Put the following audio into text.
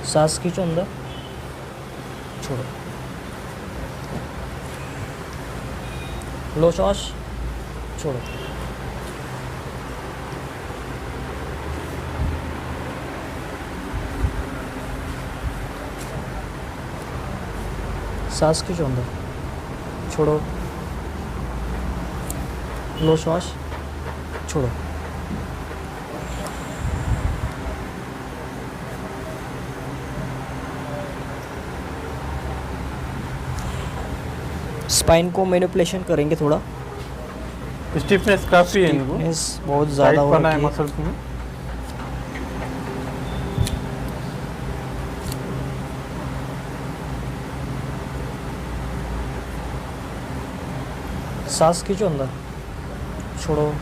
सांस खींचो अंदर, छोड़ो, लो श्वास, छोड़ो, सांस खींचो अंदर, छोड़ो, लो श्वास, छोड़ो। स्पाइन को मैनिपुलेशन करेंगे थोड़ा। स्टिफनेस काफ़ी है इनको, स्टिफनेस बहुत ज़्यादा हो बना है रखी है। मसल्स में। सांस खींचो अंदर, छोड़ो,